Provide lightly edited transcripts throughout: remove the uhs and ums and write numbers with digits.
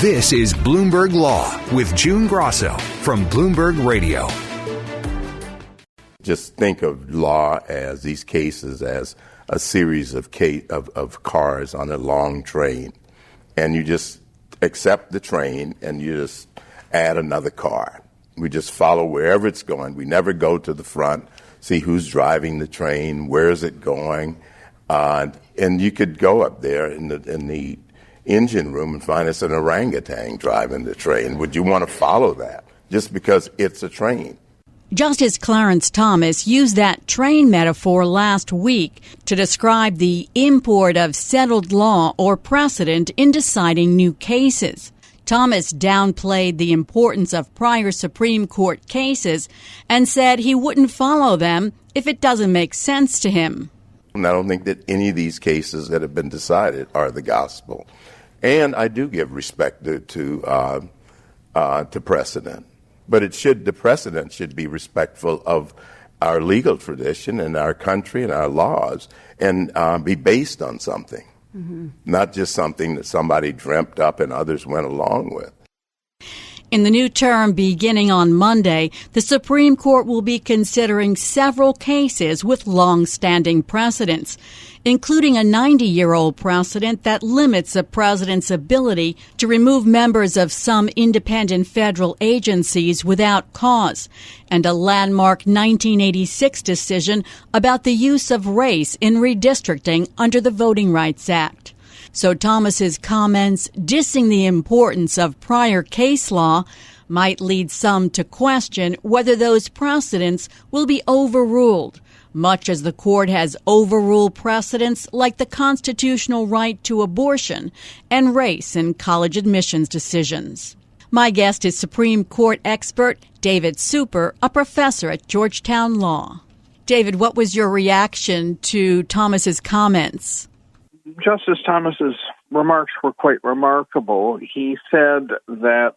This is Bloomberg Law with June Grasso from Bloomberg Radio. Just think of law as these cases as a series of cars on a long train. And you just accept the train and you just add another car. We just follow wherever it's going. We never go to the front, see who's driving the train, where is it going. And you could go up there in the engine room and find it's an orangutan driving the train. Would you want to follow that just because it's a train? Justice Clarence Thomas used that train metaphor last week to describe the import of settled law or precedent in deciding new cases. Thomas downplayed the importance of prior Supreme Court cases and said he wouldn't follow them if it doesn't make sense to him. And I don't think that any of these cases that have been decided are the gospel. And I do give respect to precedent. But the precedent should be respectful of our legal tradition and our country and our laws and be based on something, not just something that somebody dreamt up and others went along with. In the new term beginning on Monday, the Supreme Court will be considering several cases with long-standing precedents, including a 90-year-old precedent that limits a president's ability to remove members of some independent federal agencies without cause, and a landmark 1986 decision about the use of race in redistricting under the Voting Rights Act. So Thomas's comments dissing the importance of prior case law might lead some to question whether those precedents will be overruled, much as the court has overruled precedents like the constitutional right to abortion and race in college admissions decisions. My guest is Supreme Court expert David Super, a professor at Georgetown Law. David, what was your reaction to Thomas's comments? Justice Thomas's remarks were quite remarkable. He said that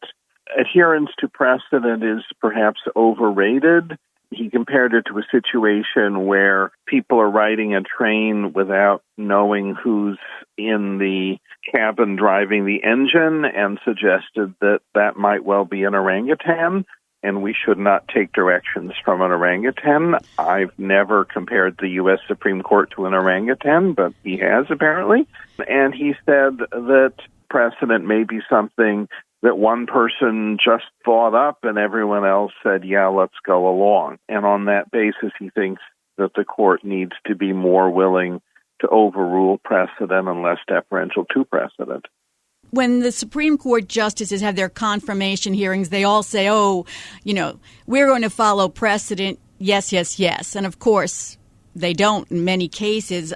adherence to precedent is perhaps overrated. He compared it to a situation where people are riding a train without knowing who's in the cabin driving the engine and suggested that that might well be an orangutan, and we should not take directions from an orangutan. I've never compared the U.S. Supreme Court to an orangutan, but he has apparently. And he said that precedent may be something that one person just thought up and everyone else said, yeah, let's go along. And on that basis, he thinks that the court needs to be more willing to overrule precedent and less deferential to precedent. When the Supreme Court justices have their confirmation hearings, they all say, we're going to follow precedent, yes, yes, yes. And of course, they don't in many cases.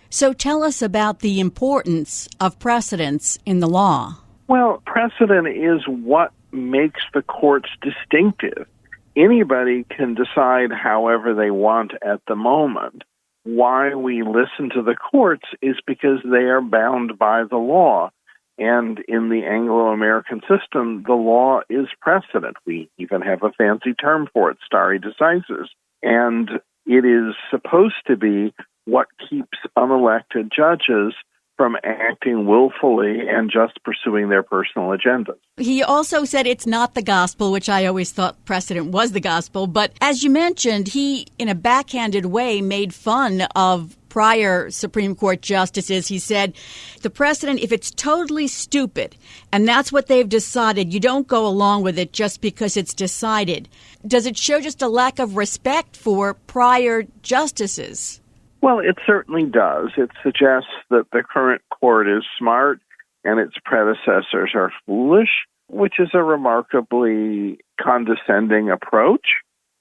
So tell us about the importance of precedents in the law. Well, precedent is what makes the courts distinctive. Anybody can decide however they want at the moment. Why we listen to the courts is because they are bound by the law. And in the Anglo-American system, the law is precedent. We even have a fancy term for it, stare decisis. And it is supposed to be what keeps unelected judges from acting willfully and just pursuing their personal agendas. He also said it's not the gospel, which I always thought precedent was the gospel. But as you mentioned, he, in a backhanded way, made fun of prior Supreme Court justices. He said, the precedent, if it's totally stupid, and that's what they've decided, you don't go along with it just because it's decided. Does it show just a lack of respect for prior justices? Well, it certainly does. It suggests that the current court is smart and its predecessors are foolish, which is a remarkably condescending approach.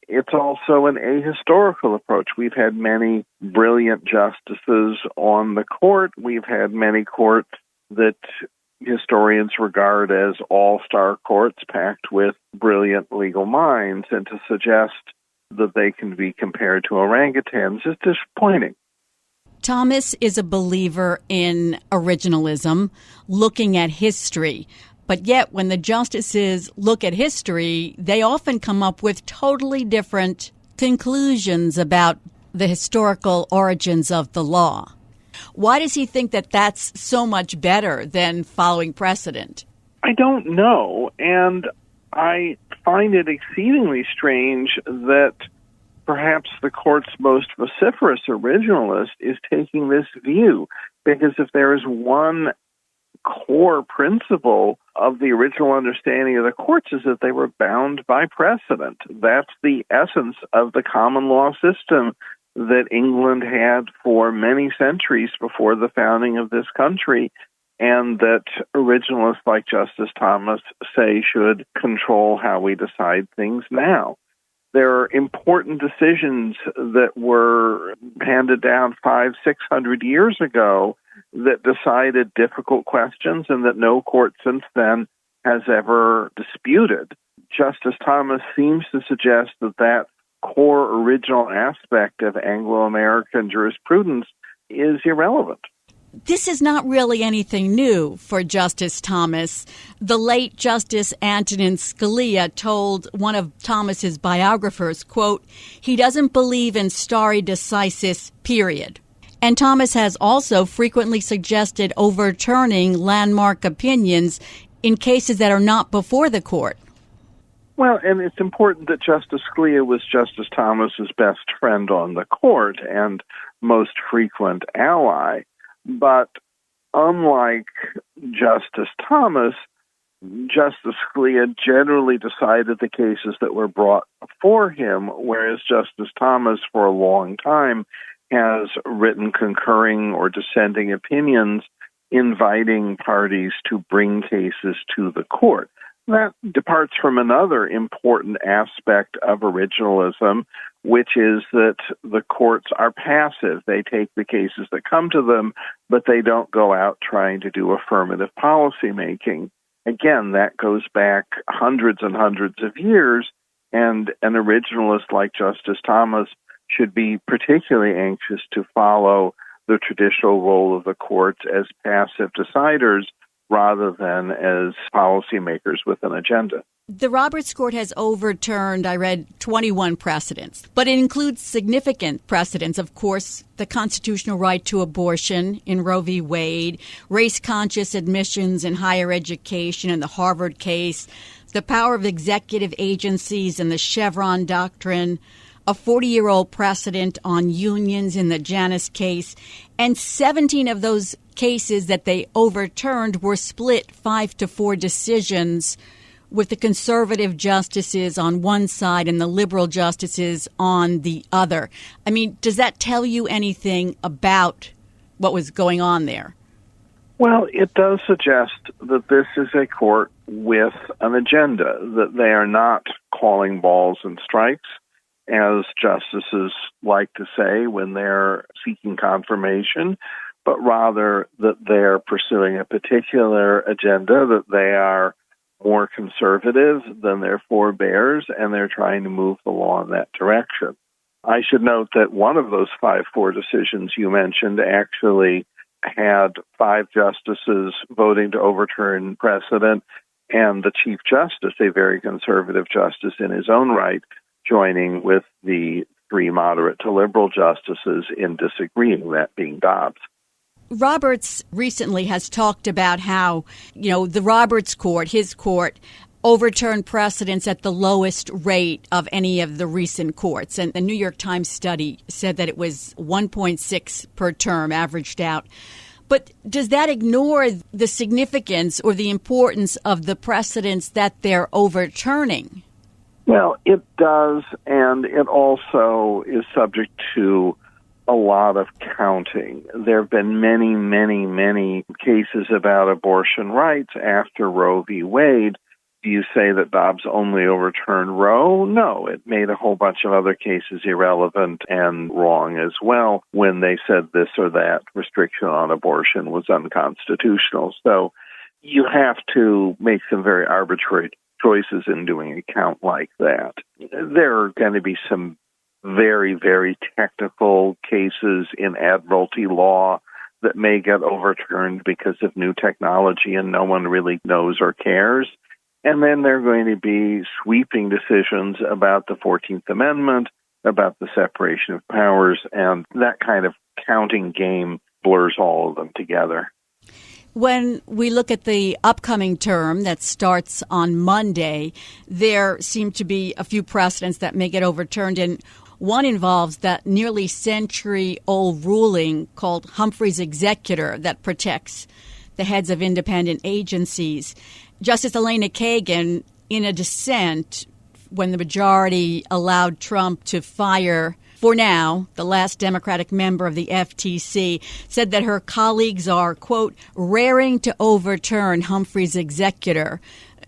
It's also an ahistorical approach. We've had many brilliant justices on the court. We've had many courts that historians regard as all-star courts packed with brilliant legal minds, and to suggest that they can be compared to orangutans is disappointing. Thomas is a believer in originalism, looking at history. But yet, when the justices look at history, they often come up with totally different conclusions about the historical origins of the law. Why does he think that that's so much better than following precedent? I don't know, and I find it exceedingly strange that perhaps the court's most vociferous originalist is taking this view, because if there is one core principle of the original understanding of the courts is that they were bound by precedent. That's the essence of the common law system that England had for many centuries before the founding of this country, and that originalists like Justice Thomas say should control how we decide things now. There are important decisions that were handed down 500-600 years ago that decided difficult questions and that no court since then has ever disputed. Justice Thomas seems to suggest that that core original aspect of Anglo-American jurisprudence is irrelevant. This is not really anything new for Justice Thomas. The late Justice Antonin Scalia told one of Thomas's biographers, quote, "He doesn't believe in stare decisis, period." And Thomas has also frequently suggested overturning landmark opinions in cases that are not before the court. Well, and it's important that Justice Scalia was Justice Thomas's best friend on the court and most frequent ally. But unlike Justice Thomas, Justice Scalia generally decided the cases that were brought before him, whereas Justice Thomas, for a long time, has written concurring or dissenting opinions inviting parties to bring cases to the court. That departs from another important aspect of originalism, which is that the courts are passive. They take the cases that come to them, but they don't go out trying to do affirmative policy making. Again, that goes back hundreds and hundreds of years, and an originalist like Justice Thomas should be particularly anxious to follow the traditional role of the courts as passive deciders rather than as policymakers with an agenda. The Roberts Court has overturned, I read, 21 precedents, but it includes significant precedents, of course, the constitutional right to abortion in Roe v. Wade, race-conscious admissions in higher education in the Harvard case, the power of executive agencies in the Chevron doctrine, a 40-year-old precedent on unions in the Janus case, and 17 of those cases that they overturned were split 5-4 decisions, with the conservative justices on one side and the liberal justices on the other. I mean, does that tell you anything about what was going on there? Well, it does suggest that this is a court with an agenda, that they are not calling balls and strikes, as justices like to say when they're seeking confirmation, but rather that they're pursuing a particular agenda, that they are more conservative than their forebears, and they're trying to move the law in that direction. I should note that one of those 5-4 decisions you mentioned actually had 5 justices voting to overturn precedent, and the Chief Justice, a very conservative justice in his own right, joining with the 3 moderate to liberal justices in disagreeing, that being Dobbs. Roberts recently has talked about how, the Roberts Court, his court, overturned precedents at the lowest rate of any of the recent courts. And the New York Times study said that it was 1.6 per term averaged out. But does that ignore the significance or the importance of the precedents that they're overturning? Well, it does, and it also is subject to a lot of counting. There have been many, many, many cases about abortion rights after Roe v. Wade. Do you say that Dobbs only overturned Roe? No, it made a whole bunch of other cases irrelevant and wrong as well when they said this or that restriction on abortion was unconstitutional. So you have to make some very arbitrary choices in doing a count like that. There are going to be some very, very technical cases in admiralty law that may get overturned because of new technology and no one really knows or cares. And then there are going to be sweeping decisions about the 14th Amendment, about the separation of powers, and that kind of counting game blurs all of them together. When we look at the upcoming term that starts on Monday, there seem to be a few precedents that may get overturned, and one involves that nearly century-old ruling called Humphrey's Executor that protects the heads of independent agencies. Justice Elena Kagan, in a dissent, when the majority allowed Trump to fire, for now, the last Democratic member of the FTC, said that her colleagues are, quote, raring to overturn Humphrey's Executor.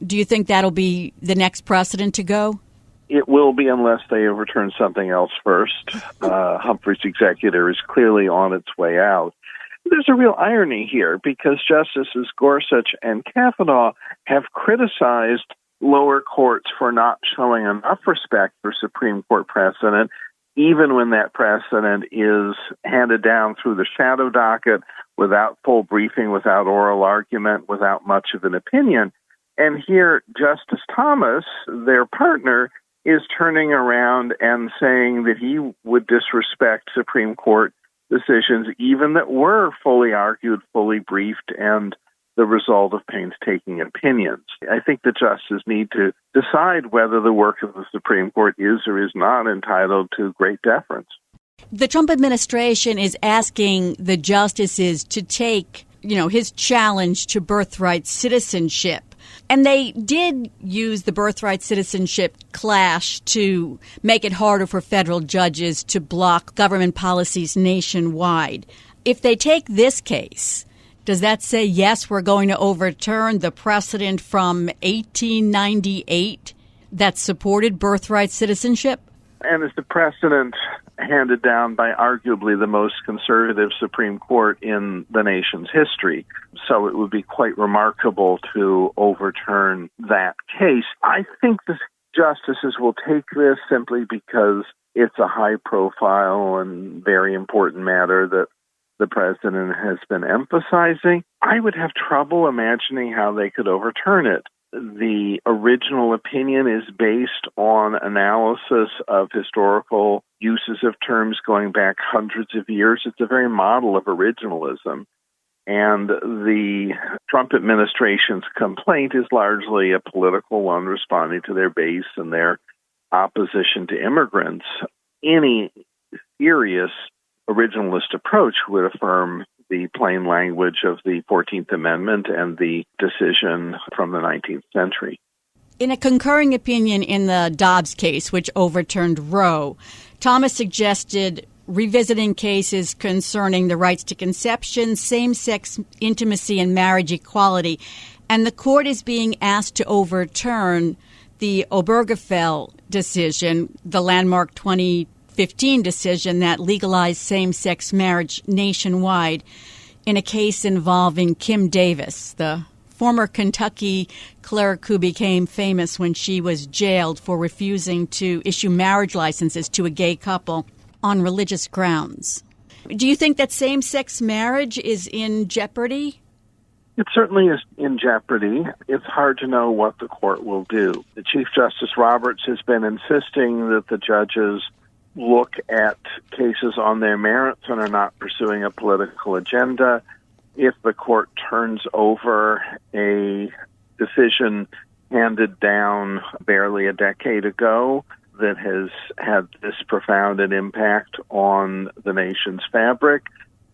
Do you think that'll be the next precedent to go? It will be unless they overturn something else first. Humphrey's Executor is clearly on its way out. There's a real irony here because Justices Gorsuch and Kavanaugh have criticized lower courts for not showing enough respect for Supreme Court precedent, even when that precedent is handed down through the shadow docket without full briefing, without oral argument, without much of an opinion. And here, Justice Thomas, their partner, is turning around and saying that he would disrespect Supreme Court decisions, even that were fully argued, fully briefed, and the result of painstaking opinions. I think the justices need to decide whether the work of the Supreme Court is or is not entitled to great deference. The Trump administration is asking the justices to take, his challenge to birthright citizenship. And they did use the birthright citizenship clash to make it harder for federal judges to block government policies nationwide. If they take this case, does that say, yes, we're going to overturn the precedent from 1898 that supported birthright citizenship? And it's the precedent handed down by arguably the most conservative Supreme Court in the nation's history. So it would be quite remarkable to overturn that case. I think the justices will take this simply because it's a high-profile and very important matter that the president has been emphasizing. I would have trouble imagining how they could overturn it. The original opinion is based on analysis of historical uses of terms going back hundreds of years. It's a very model of originalism. And the Trump administration's complaint is largely a political one, responding to their base and their opposition to immigrants. Any serious originalist approach would affirm the plain language of the 14th Amendment and the decision from the 19th century. In a concurring opinion in the Dobbs case, which overturned Roe, Thomas suggested revisiting cases concerning the rights to conception, same-sex intimacy, and marriage equality. And the court is being asked to overturn the Obergefell decision, the landmark 2015 decision that legalized same-sex marriage nationwide, in a case involving Kim Davis, the former Kentucky clerk who became famous when she was jailed for refusing to issue marriage licenses to a gay couple on religious grounds. Do you think that same-sex marriage is in jeopardy? It certainly is in jeopardy. It's hard to know what the court will do. The Chief Justice Roberts has been insisting that the judges look at cases on their merits and are not pursuing a political agenda. If the court turns over a decision handed down barely a decade ago that has had this profound an impact on the nation's fabric,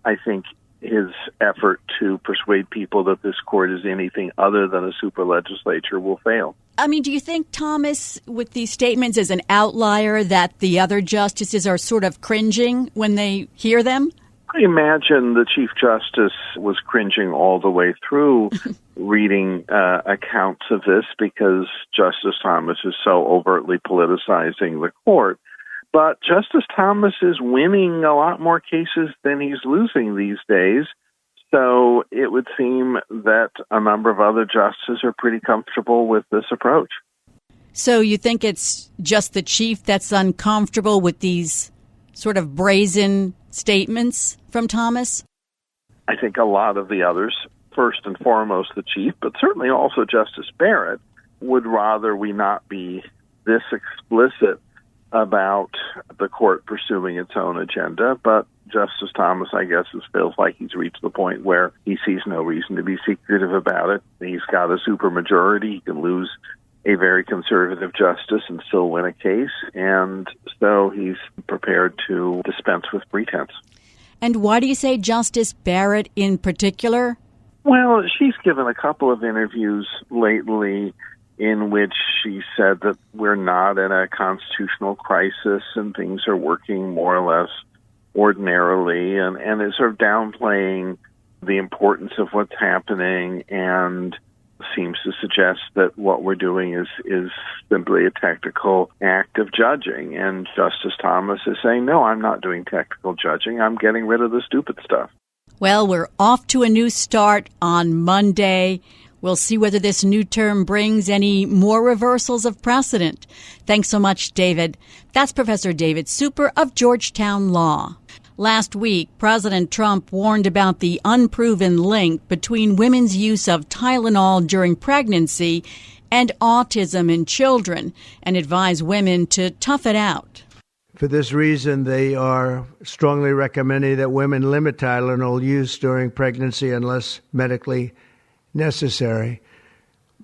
I think his effort to persuade people that this court is anything other than a super legislature will fail. I mean, do you think Thomas, with these statements, is an outlier that the other justices are sort of cringing when they hear them? I imagine the Chief Justice was cringing all the way through reading accounts of this because Justice Thomas is so overtly politicizing the court. But Justice Thomas is winning a lot more cases than he's losing these days. So it would seem that a number of other justices are pretty comfortable with this approach. So you think it's just the chief that's uncomfortable with these sort of brazen statements from Thomas? I think a lot of the others, first and foremost the chief, but certainly also Justice Barrett, would rather we not be this explicit about the court pursuing its own agenda. But Justice Thomas, I guess, feels like he's reached the point where he sees no reason to be secretive about it. He's got a supermajority. He can lose a very conservative justice and still win a case, and so he's prepared to dispense with pretense. And why do you say Justice Barrett in particular? Well, she's given a couple of interviews lately in which she said that we're not in a constitutional crisis and things are working more or less ordinarily, and is sort of downplaying the importance of what's happening and seems to suggest that what we're doing is simply a technical act of judging. And Justice Thomas is saying, no, I'm not doing technical judging. I'm getting rid of the stupid stuff. Well, we're off to a new start on Monday. We'll see whether this new term brings any more reversals of precedent. Thanks so much, David. That's Professor David Super of Georgetown Law. Last week, President Trump warned about the unproven link between women's use of Tylenol during pregnancy and autism in children, and advised women to tough it out. For this reason, they are strongly recommending that women limit Tylenol use during pregnancy unless medically necessary.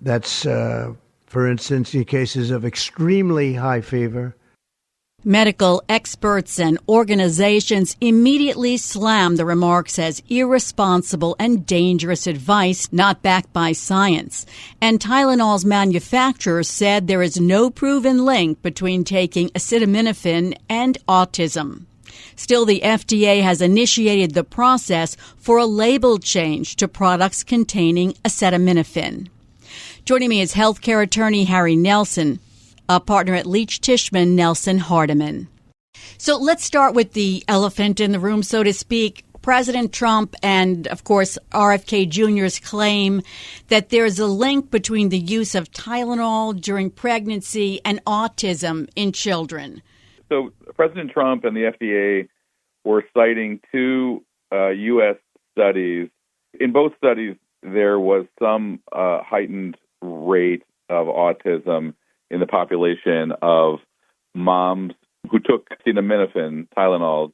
That's, for instance, in cases of extremely high fever. Medical experts and organizations immediately slammed the remarks as irresponsible and dangerous advice not backed by science. And Tylenol's manufacturer said there is no proven link between taking acetaminophen and autism. Still, the FDA has initiated the process for a label change to products containing acetaminophen. Joining me is healthcare attorney Harry Nelson, a partner at Leech Tishman Nelson Hardiman. So let's start with the elephant in the room, so to speak. President Trump and, of course, RFK Jr.'s claim that there's a link between the use of Tylenol during pregnancy and autism in children. So President Trump and the FDA were citing two U.S. studies. In both studies, there was some heightened rate of autism in the population of moms who took acetaminophen, Tylenol,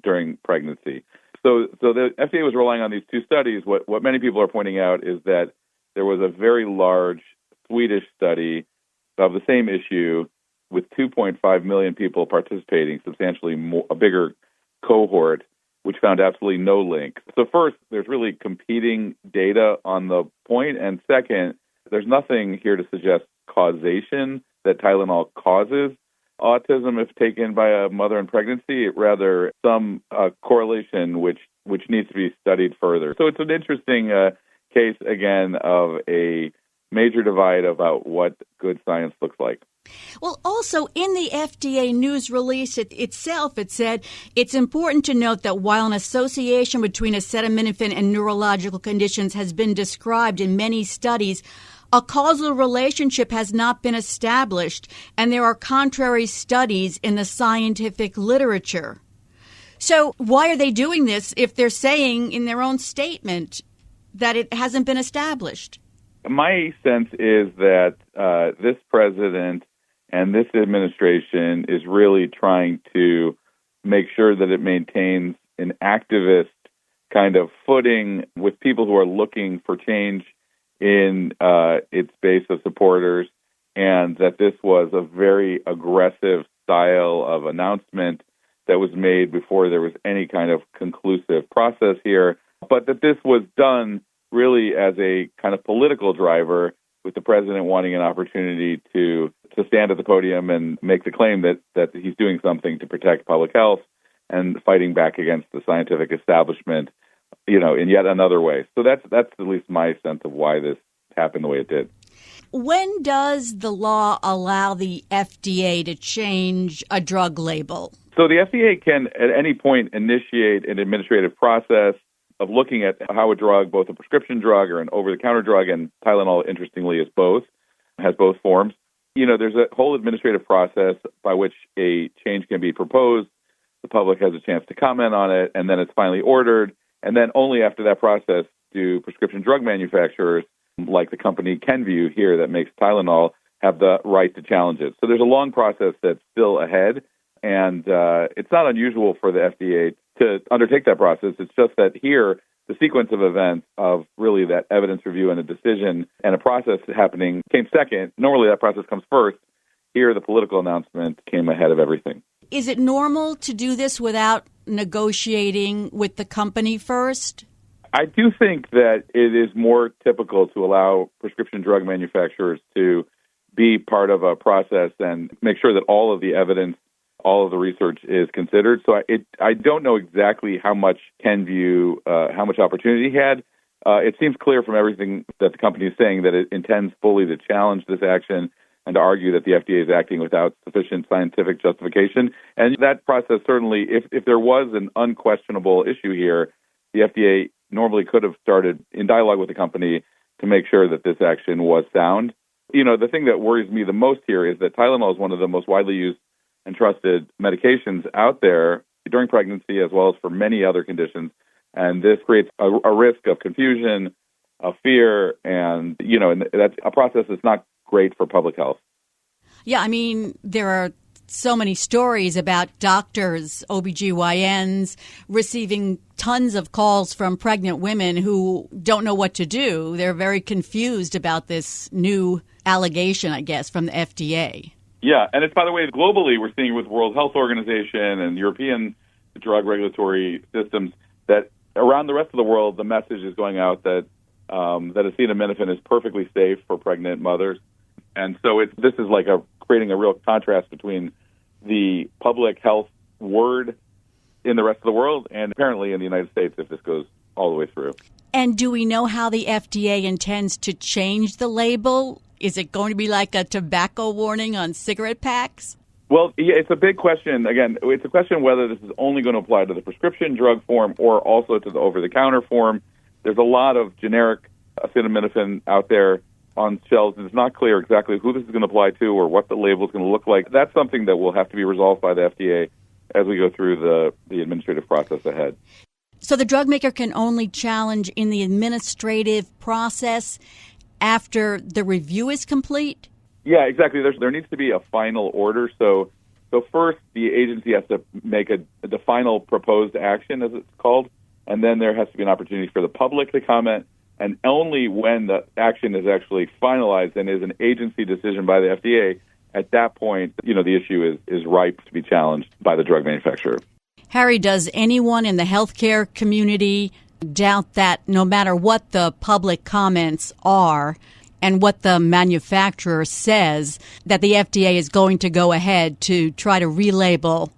during pregnancy. So the FDA was relying on these two studies. What many people are pointing out is that there was a very large Swedish study of the same issue with 2.5 million people participating, substantially more, a bigger cohort, which found absolutely no link. So first, there's really competing data on the point, and second, there's nothing here to suggest causation that Tylenol causes autism if taken by a mother in pregnancy, rather some correlation which needs to be studied further. So it's an interesting case, again, of a major divide about what good science looks like. Well, also in the FDA news release itself, it said it's important to note that while an association between acetaminophen and neurological conditions has been described in many studies, a causal relationship has not been established, and there are contrary studies in the scientific literature. So why are they doing this if they're saying in their own statement that it hasn't been established? My sense is that this president and this administration is really trying to make sure that it maintains an activist kind of footing with people who are looking for change in its base of supporters, and that this was a very aggressive style of announcement that was made before there was any kind of conclusive process here, but that this was done really as a kind of political driver, with the president wanting an opportunity to stand at the podium and make the claim that he's doing something to protect public health and fighting back against the scientific establishment, in yet another way. So that's at least my sense of why this happened the way it did. When does the law allow the FDA to change a drug label? So the FDA can at any point initiate an administrative process of looking at how a drug, both a prescription drug or an over-the-counter drug, and Tylenol, interestingly, is both, has both forms. There's a whole administrative process by which a change can be proposed. The public has a chance to comment on it, and then it's finally ordered. And then only after that process do prescription drug manufacturers, like the company Kenvue here that makes Tylenol, have the right to challenge it. So there's a long process that's still ahead. And it's not unusual for the FDA to undertake that process. It's just that here, the sequence of events of really that evidence review and a decision and a process happening came second. Normally that process comes first. Here, the political announcement came ahead of everything. Is it normal to do this without negotiating with the company first? I do think that it is more typical to allow prescription drug manufacturers to be part of a process and make sure that all of the evidence, all of the research is considered. So I don't know exactly how much Kenvue, how much opportunity he had. It seems clear from everything that the company is saying that it intends fully to challenge this action and to argue that the FDA is acting without sufficient scientific justification. And that process certainly, if there was an unquestionable issue here, the FDA normally could have started in dialogue with the company to make sure that this action was sound. You know, the thing that worries me the most here is that Tylenol is one of the most widely used and trusted medications out there during pregnancy as well as for many other conditions. And this creates a risk of confusion, of fear, and, you know, and that's a process that's not great for public health. Yeah, I mean, there are so many stories about doctors, OBGYNs, receiving tons of calls from pregnant women who don't know what to do. They're very confused about this new allegation, I guess, from the FDA. Yeah, and it's, by the way, globally, we're seeing with World Health Organization and European drug regulatory systems that around the rest of the world, the message is going out that acetaminophen is perfectly safe for pregnant mothers. And so this is like creating a real contrast between the public health word in the rest of the world and apparently in the United States if this goes all the way through. And do we know how the FDA intends to change the label? Is it going to be like a tobacco warning on cigarette packs? Well, yeah, it's a big question. Again, it's a question whether this is only going to apply to the prescription drug form or also to the over-the-counter form. There's a lot of generic acetaminophen out there on shelves, and it's not clear exactly who this is going to apply to or what the label is going to look like. That's something that will have to be resolved by the FDA as we go through the administrative process ahead. So the drug maker can only challenge in the administrative process after the review is complete? Yeah, exactly. There needs to be a final order. So first, the agency has to make the final proposed action, as it's called, and then there has to be an opportunity for the public to comment. And only when the action is actually finalized and is an agency decision by the FDA, at that point, you know, the issue is ripe to be challenged by the drug manufacturer. Harry, does anyone in the healthcare community doubt that no matter what the public comments are and what the manufacturer says, that the FDA is going to go ahead to try to relabel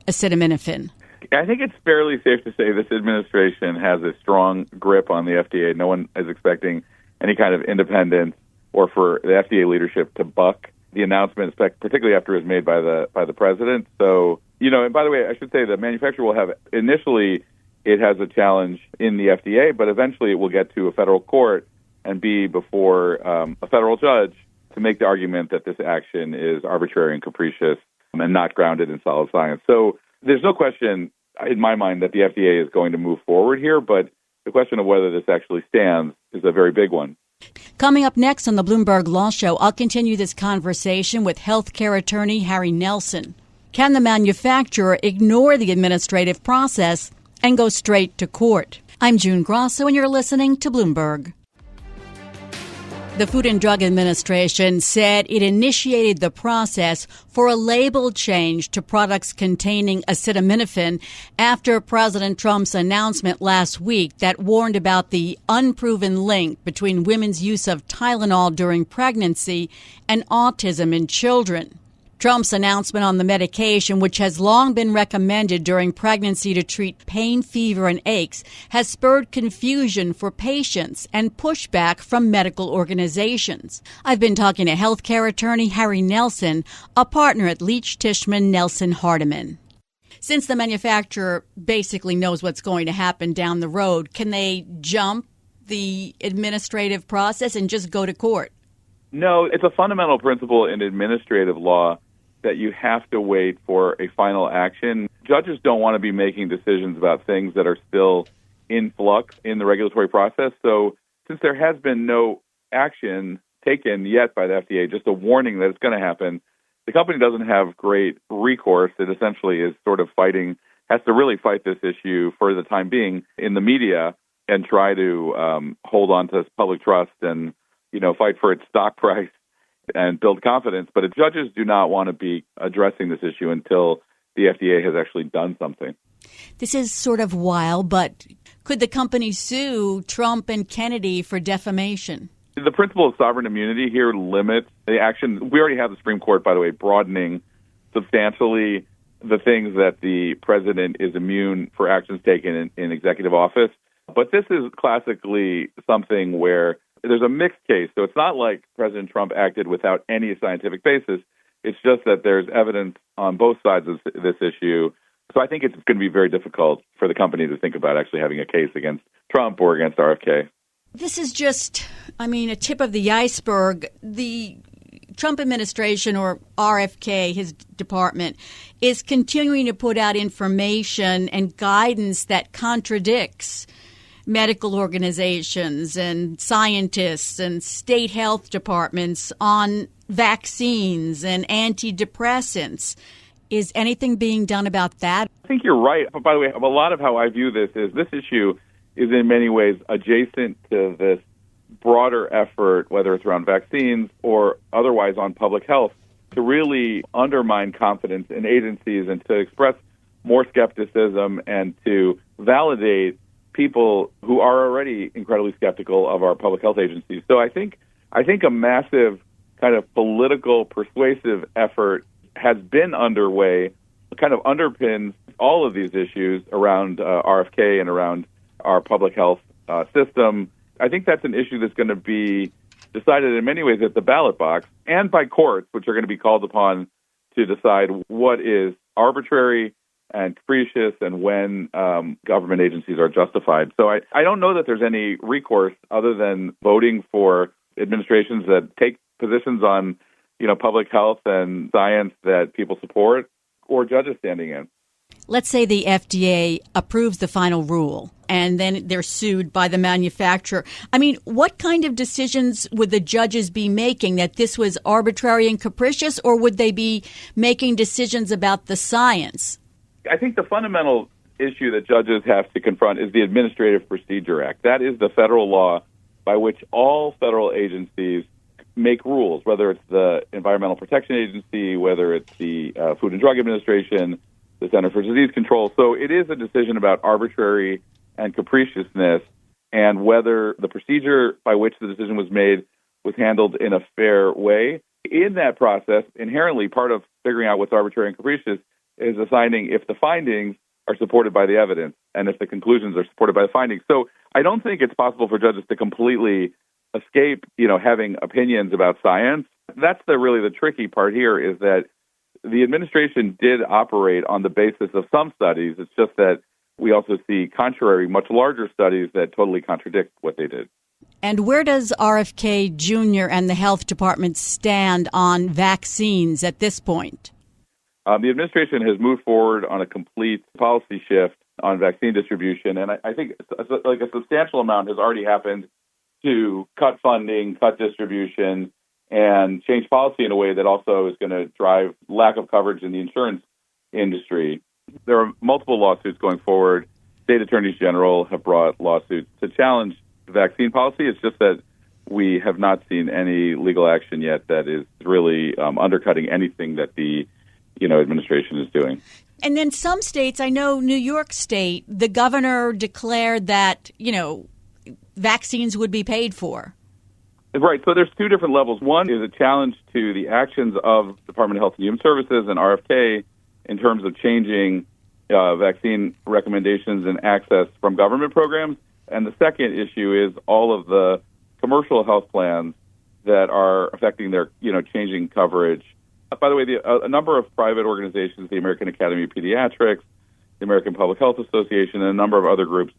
acetaminophen? I think it's fairly safe to say this administration has a strong grip on the FDA. No one is expecting any kind of independence or for the FDA leadership to buck the announcement, particularly after it was made by the president. So, you know, and by the way, I should say the manufacturer will have initially it has a challenge in the FDA, but eventually it will get to a federal court and be before a federal judge to make the argument that this action is arbitrary and capricious and not grounded in solid science. So there's no question in my mind that the FDA is going to move forward here, but the question of whether this actually stands is a very big one. Coming up next on the Bloomberg Law Show, I'll continue this conversation with healthcare attorney Harry Nelson. Can the manufacturer ignore the administrative process and go straight to court? I'm June Grasso, and you're listening to Bloomberg. The Food and Drug Administration said it initiated the process for a label change to products containing acetaminophen after President Trump's announcement last week that warned about the unproven link between women's use of Tylenol during pregnancy and autism in children. Trump's announcement on the medication, which has long been recommended during pregnancy to treat pain, fever, and aches, has spurred confusion for patients and pushback from medical organizations. I've been talking to healthcare attorney Harry Nelson, a partner at Leech Tishman Nelson Hardiman. Since the manufacturer basically knows what's going to happen down the road, can they jump the administrative process and just go to court? No, it's a fundamental principle in administrative law that you have to wait for a final action. Judges don't want to be making decisions about things that are still in flux in the regulatory process. So since there has been no action taken yet by the FDA, just a warning that it's going to happen, the company doesn't have great recourse. It essentially is sort of has to really fight this issue for the time being in the media and try to hold on to public trust and, fight for its stock price and build confidence. But judges do not want to be addressing this issue until the FDA has actually done something. This is sort of wild, but could the company sue Trump and Kennedy for defamation? The principle of sovereign immunity here limits the action. We already have the Supreme Court, by the way, broadening substantially the things that the president is immune for actions taken in executive office. But this is classically something where there's a mixed case. So it's not like President Trump acted without any scientific basis. It's just that there's evidence on both sides of this issue. So I think it's going to be very difficult for the company to think about actually having a case against Trump or against RFK. This is just, a tip of the iceberg. The Trump administration, or RFK, his department, is continuing to put out information and guidance that contradicts medical organizations and scientists and state health departments on vaccines and antidepressants. Is anything being done about that? I think you're right. But by the way, a lot of how I view this issue is in many ways adjacent to this broader effort, whether it's around vaccines or otherwise on public health, to really undermine confidence in agencies and to express more skepticism and to validate people who are already incredibly skeptical of our public health agencies. So I think a massive kind of political persuasive effort has been underway, kind of underpins all of these issues around RFK and around our public health system. I think that's an issue that's going to be decided in many ways at the ballot box and by courts, which are going to be called upon to decide what is arbitrary and capricious and when government agencies are justified. So I don't know that there's any recourse other than voting for administrations that take positions on public health and science that people support, or judges standing in. Let's say the FDA approves the final rule and then they're sued by the manufacturer. What kind of decisions would the judges be making? That this was arbitrary and capricious, or would they be making decisions about the science? I think the fundamental issue that judges have to confront is the Administrative Procedure Act. That is the federal law by which all federal agencies make rules, whether it's the Environmental Protection Agency, whether it's the Food and Drug Administration, the Center for Disease Control. So it is a decision about arbitrary and capriciousness and whether the procedure by which the decision was made was handled in a fair way. In that process, inherently part of figuring out what's arbitrary and capricious is assigning if the findings are supported by the evidence and if the conclusions are supported by the findings. So I don't think it's possible for judges to completely escape, having opinions about science. That's really the tricky part here, is that the administration did operate on the basis of some studies. It's just that we also see contrary, much larger studies that totally contradict what they did. And where does RFK Jr. and the health department stand on vaccines at this point? The administration has moved forward on a complete policy shift on vaccine distribution, and I think a substantial amount has already happened to cut funding, cut distribution, and change policy in a way that also is going to drive lack of coverage in the insurance industry. There are multiple lawsuits going forward. State attorneys general have brought lawsuits to challenge the vaccine policy. It's just that we have not seen any legal action yet that is really undercutting anything that the administration is doing. And then some states, I know New York State, the governor declared that, vaccines would be paid for. Right. So there's two different levels. One is a challenge to the actions of Department of Health and Human Services and RFK in terms of changing vaccine recommendations and access from government programs. And the second issue is all of the commercial health plans that are affecting their, changing coverage. By the way, a number of private organizations, the American Academy of Pediatrics, the American Public Health Association, and a number of other groups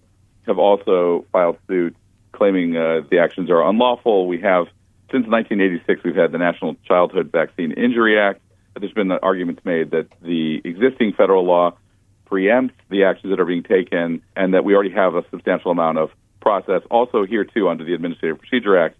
have also filed suit claiming the actions are unlawful. We have, since 1986, we've had the National Childhood Vaccine Injury Act. There's been arguments made that the existing federal law preempts the actions that are being taken and that we already have a substantial amount of process also here, too, under the Administrative Procedure Act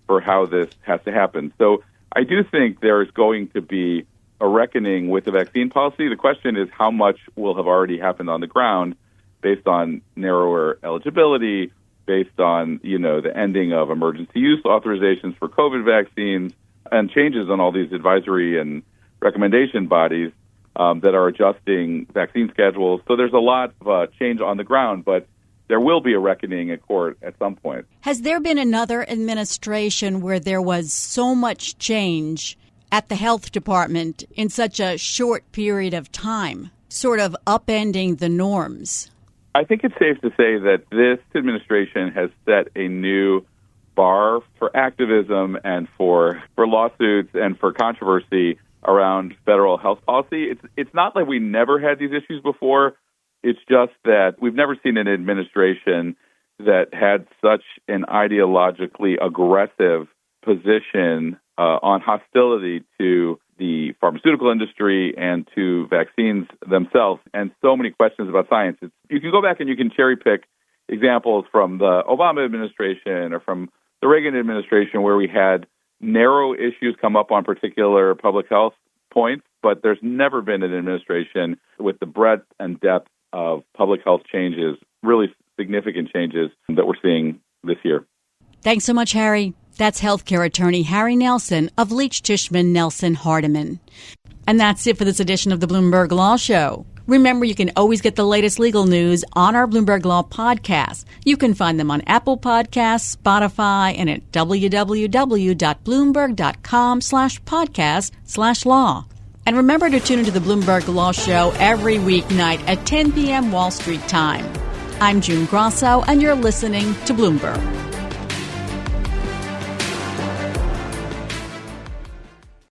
for how this has to happen. So I do think there is going to be a reckoning with the vaccine policy. The question is how much will have already happened on the ground based on narrower eligibility, based on, the ending of emergency use authorizations for COVID vaccines, and changes on all these advisory and recommendation bodies that are adjusting vaccine schedules. So there's a lot of change on the ground, but there will be a reckoning in court at some point. Has there been another administration where there was so much change at the health department in such a short period of time, sort of upending the norms? I think it's safe to say that this administration has set a new bar for activism and for lawsuits and for controversy around federal health policy. It's not like we never had these issues before. It's just that we've never seen an administration that had such an ideologically aggressive position on hostility to the pharmaceutical industry and to vaccines themselves, and so many questions about science. You can go back and you can cherry pick examples from the Obama administration or from the Reagan administration where we had narrow issues come up on particular public health points, but there's never been an administration with the breadth and depth of public health changes, really significant changes that we're seeing this year. Thanks so much, Harry. That's healthcare attorney Harry Nelson of Leech Tishman Nelson Hardiman. And that's it for this edition of the Bloomberg Law Show. Remember, you can always get the latest legal news on our Bloomberg Law podcast. You can find them on Apple Podcasts, Spotify, and at www.bloomberg.com/podcast/law. And remember to tune into the Bloomberg Law Show every weeknight at 10 p.m. Wall Street time. I'm June Grasso, and you're listening to Bloomberg.